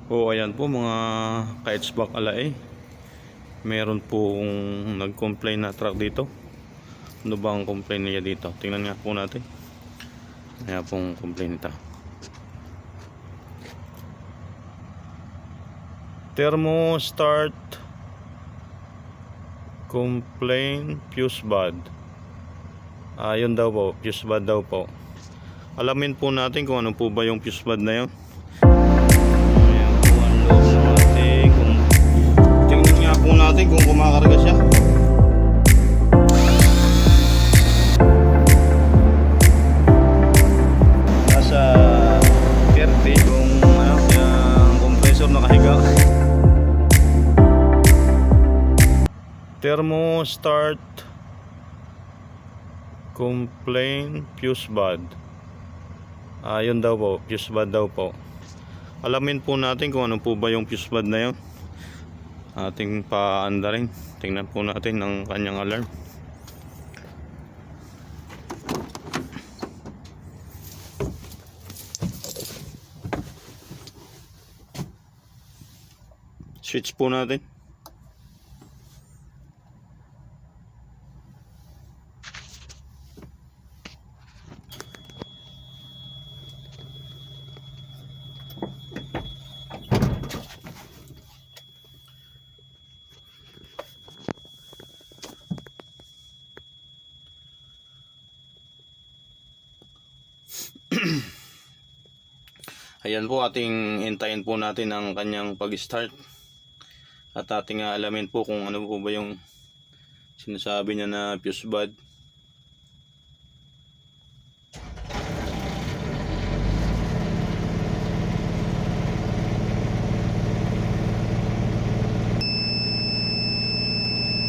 O ayan po mga ka-HVAC alay. Meron pong nag-complain na truck dito. Ano ba ang complain niya dito? Tingnan nga po natin. Ayan pong complain nito. Thermostat complain fuse bad. Yun daw po, fuse bad daw po. Alamin po natin kung ano po ba yung fuse bad na yun. Natin kung kumakarga siya. Nasa 30 kung ano, yung compressor nakahiga. Thermostat complain fuse bad. Yun daw po, fuse bad daw po. Alamin po natin kung ano po ba yung fuse bad na yun. Ating paandarin. Tingnan po natin ang kanyang alarm. Switch po natin. Ayan po, ating hintayin po natin ang kanyang pag-start. At ating alamin po kung ano po ba yung sinasabi niya na fuse bad.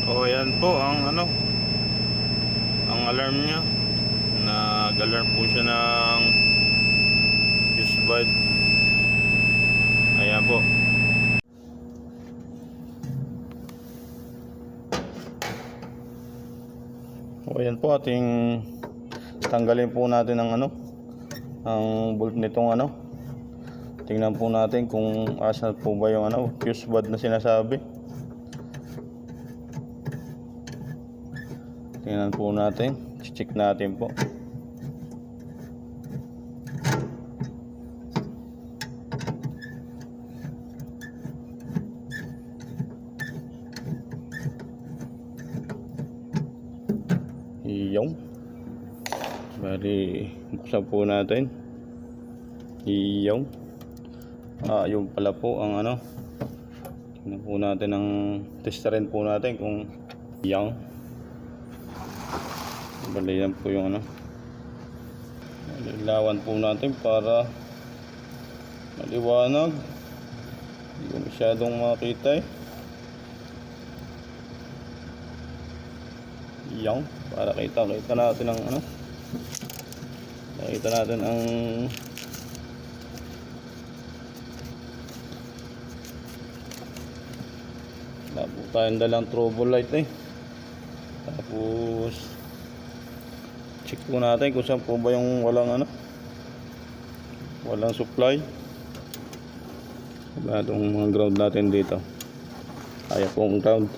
O ayan po ang ang alarm niya. Nag-alarm po siya ng fuse bad. Ayan po. O ayan po, ating tanggalin po natin ang ang bolt nitong tingnan po natin kung asa po ba yung fuse bad na sinasabi. Tingnan po natin, check natin po. Iyon. Bali, buksan po natin. Iyon. Yung pala po ang tingnan po natin ang testerin po natin kung iyon. Bali yan po yung ilawan po natin para maliwanag. Hindi ko masyadong makita Iyon. Para kita natin ang nakita natin ang wala po tayong dalang trouble light tapos check po natin kung saan po ba yung walang supply. Itong mga ground natin dito, kaya pong ground.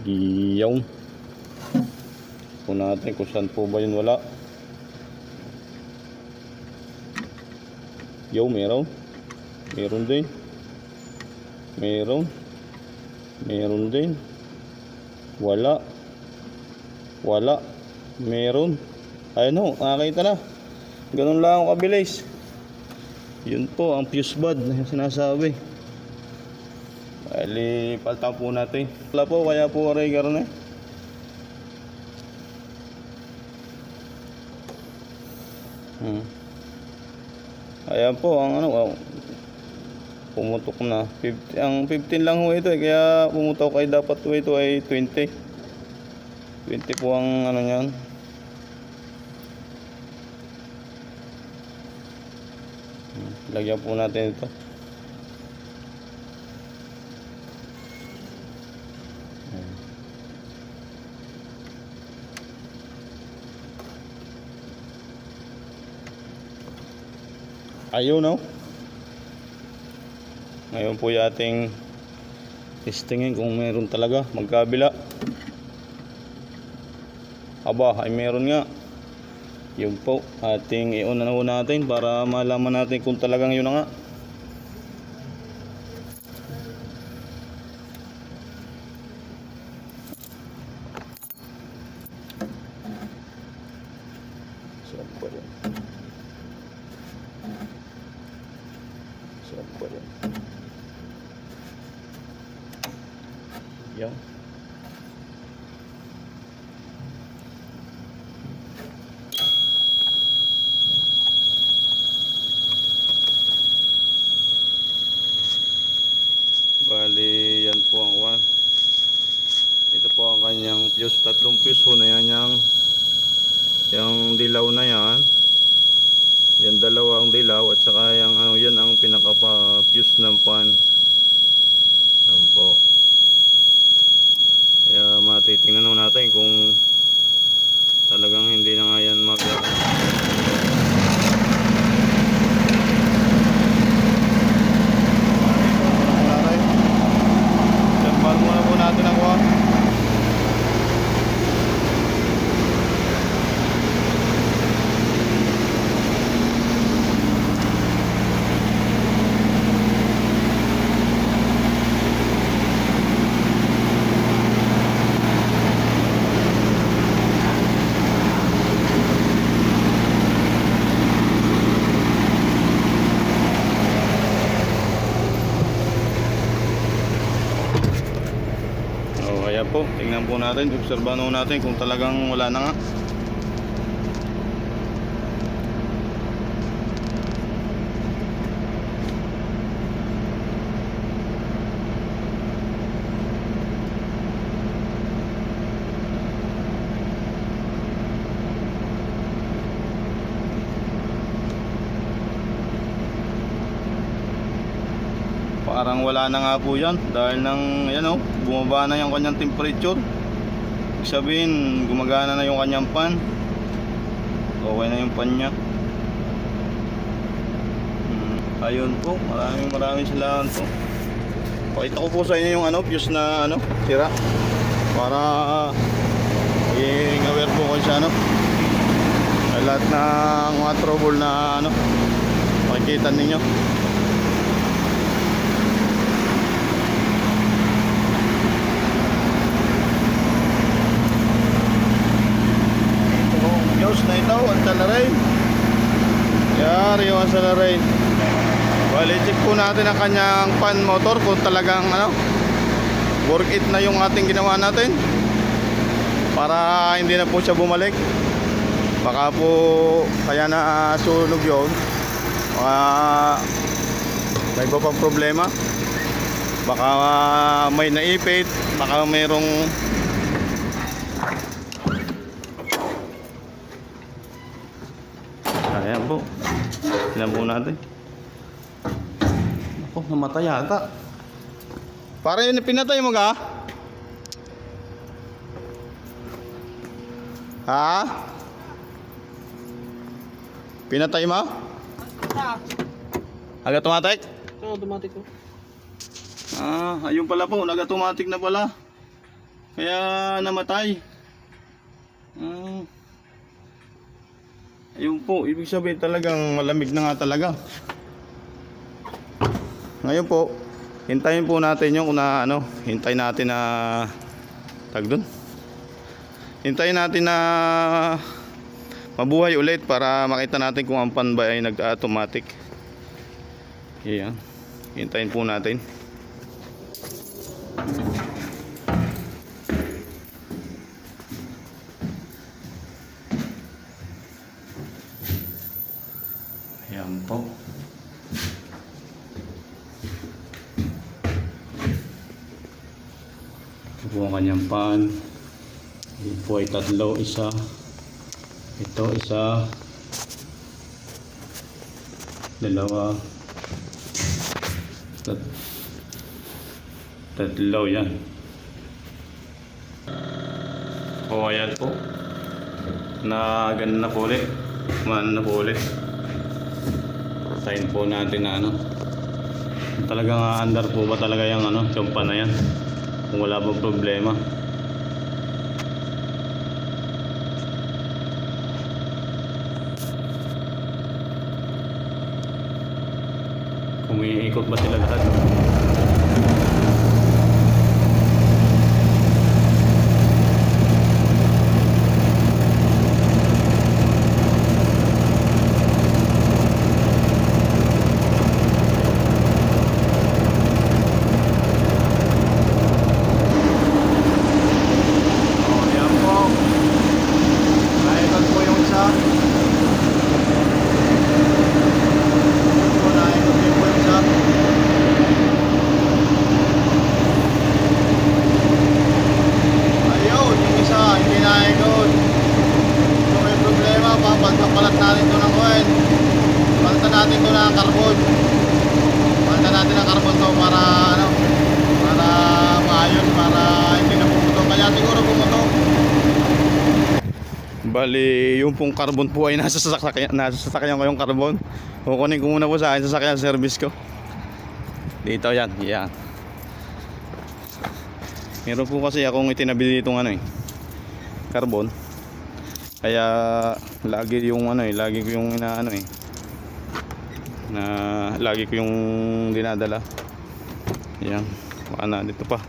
Iyon po natin kung saan po ba yun wala. Meron din, meron din, wala, meron. Ayun ho, nakakita na. Ganun lang ako kabilis. Yun po ang fuse bad na sinasabi. Bali, paltan po natin. Wala po, kaya po regular na Ayan po ang pumutok na 50, ang 15 lang ho ito kaya pumutok ay dapat po ito ay 20 po ang niyan. Lagyan po natin ito. Ayaw no? Ngayon po yung ating testingin kung meron talaga magkabila. Aba, ay meron nga. Yun po, ating i-on na natin para malaman natin kung talagang yun na nga. Sarap pa rin. Sarap pa rin. Yan. Bali, yan po ang one. Ito po ang kanyang fuse. Tatlong fuse po na yan. Yung dilaw na yan. Yan dalawang dilaw. At saka yung, yan ang pinaka fuse ng fan. Yan po. Kaya matitingnan natin kung talagang hindi na nga yan muna po natin ang kuha. Kaya po, tingnan po natin, obserbahan natin kung talagang wala na nga. Parang wala na nga po yan dahil nang yan bumaba na yung kanyang temperature. Ibig sabihin gumagana na yung kanyang pan. Okay na yung pan nya. Ayun po, maraming salamat po. Pakita ko po sa inyo yung fuse na sira para i-aware po kayo sa lahat ng mga trouble na makikita ninyo. Na ito ang salarin. Yari yung salarin. Bali, check po natin ang kanyang fan motor kung talagang work it na yung ating ginawa natin para hindi na po siya bumalik. Baka po kaya na sunog yun, may iba pang problema. Baka may naipit, baka mayroong ayan po. Tignan po natin. Ako, namatay yata. Parang yun pinatay mo ka? Ha? Pinatay mo? Nag-automatic? Oo, automatic ko. Ayun pala po. Nag-automatic na pala. Kaya namatay. Ayun po, ibig sabihin talagang malamig na nga talaga. Ngayon po, hintayin po natin yung hintayin natin na hintayin natin na mabuhay ulit para makita natin kung ang pan ba ay nag-automatic. Ayan, hintayin po natin. Ayan po. Ito po ang kanyang pan. Ito po ay tatlo. Isa. Ito isa. Dalawa. Tatlo yan. O ayan po. Ganun na po ulit. Kumana na po ulit. Tayin po natin na Talagang aandar po ba talaga yung ano, tiyompa na yan? Kung wala bang problema. Umiikot ba sila lahat? Papalat natin ito ng oil. Palitan natin ito ng carbon. Palitan natin ng carbon to para ano, para maayos, para hindi na pumutok. Kaya siguro pumutok. Bali, yung pong carbon po ay nasa sasakyan ko yung carbon. Kukunin ko muna po sa akin sasakyan service ko. Dito yan, yan. Meron po kasi akong itinabi dito ano carbon. Kaya lagi yung ano lagi ko yung inaano na lagi ko yung dinadala. Yan, baka na dito pa.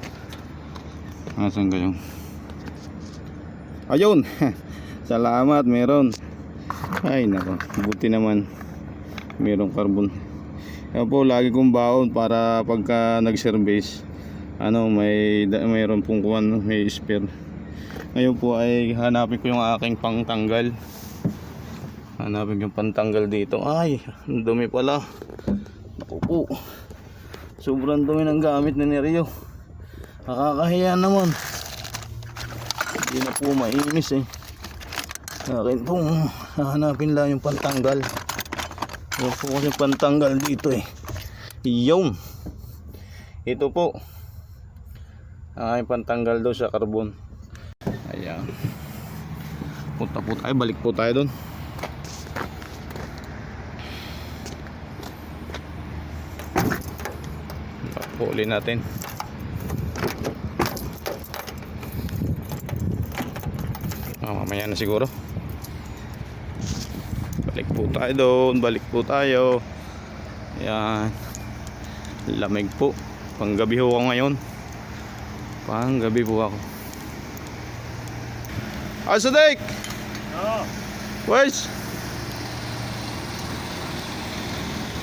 Asan kayo? Ayun. Salamat, meron. Ay nako, buti naman merong carbon. Kaya po lagi kong baon para pagka nag-service ano mayroon pong kuwan, may spare. Ngayon po ay hanapin ko yung aking pangtanggal. Hanapin yung pantanggal dito. Ay, ang dumi pala. Naku po. Sobrang dumi ng gamit ni Nerio. Nakakahiya naman. Hindi na po mainis Akin pong hanapin lang yung pantanggal. Yung po kasi pantanggal dito Yung. Ito po. Ang aking pantanggal daw sa carbon. Ayan. Punta po tayo, balik po tayo doon. Puli natin. Mamaya na siguro. Balik po tayo doon, balik po tayo. Ayan. Lamig po. Panggabi ho ako ngayon. Panggabi po ako. Asadik! Oo. Wais!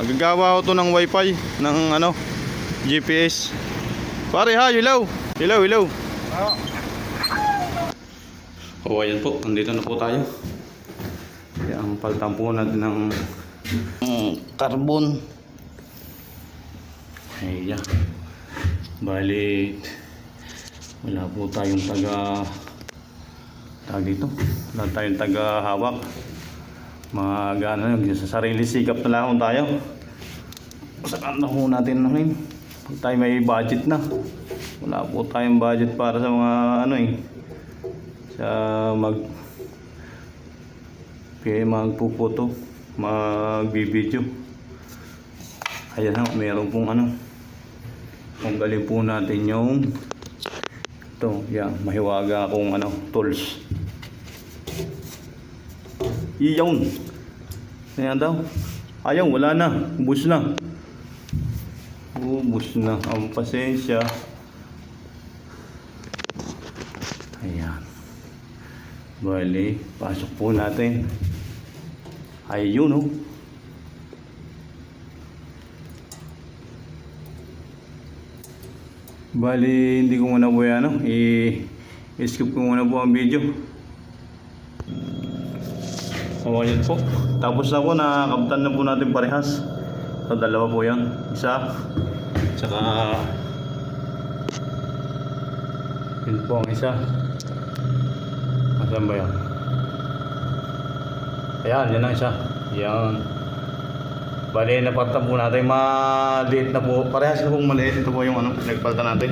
Magagawa ko to ng wifi ng ano GPS. Pare ha, ilaw! Ilaw! Oo. Oh, ayan po, nandito na po tayo. Kaya ang palitan po natin ng carbon. Ayan. Bali, wala po tayong dito. Wala tayong taga-hawak. Mga sa sarili sikap na lang tayo. Saan na po natin pag tayo may budget na. Wala po tayong budget para sa mga sa magpupoto, magbibideo. Ayan meron pong tanggalin po natin yung mahiwaga akong tools. Iyon. Ayan daw. Ayaw, wala na. Ubus na. Ubus na. Ang pasensya. Ayan. Bali, pasok po natin. Ayun Bali, hindi ko muna po i-skip ko muna po ang video. Ayan po. Tapos na po, nakakabtan na po natin parehas. So, dalawa po yan. Isa. Tsaka yun po ang isa. Asan ba yan? Ayan, yan ang isa. Yan. Bali, napalitan po natin. Maliit na po. Parehas na pong maliit. Ito po yung nagpalitan natin.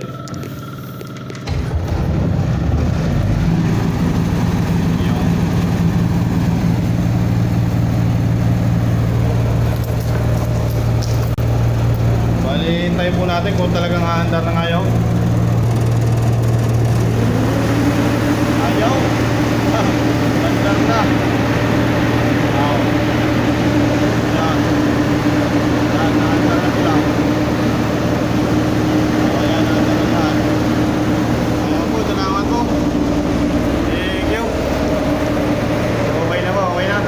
Bali, hintayin po natin kung talagang haandar na ngayon. Ayaw. Haandar na. Wow. Yan. Yan, haandar na sila. Ayan, haandar na sila. Ayan po, salamat po. Thank you. Okay na po, okay na.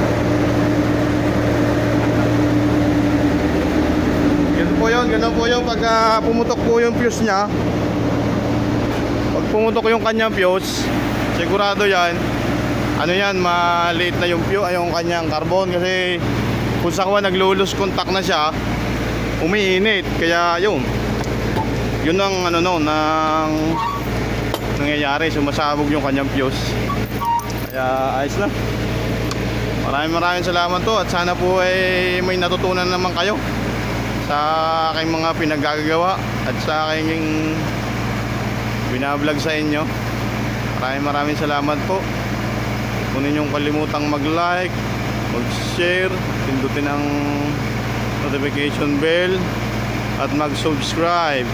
Ganun po yun pag pumutok po yung fuse nya. Pag pumutok yung kanyang fuse, sigurado yan, ano yan, maliit na yung fuse, yung kanyang carbon, kasi kung sakawa naglulus contact na siya, umiinit, kaya yun ang ano no, nang nangyayari, sumasabog yung kanyang fuse. Kaya ayos na. Maraming salamat to, at sana po ay may natutunan naman kayo sa aking mga pinaggagawa at sa aking binablog sa inyo. Maraming salamat po. Huwag ninyong kalimutang mag-like, mag-share, pindutin ang notification bell at mag-subscribe.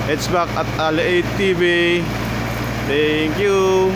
It's back at Ali 8 TV. Thank you.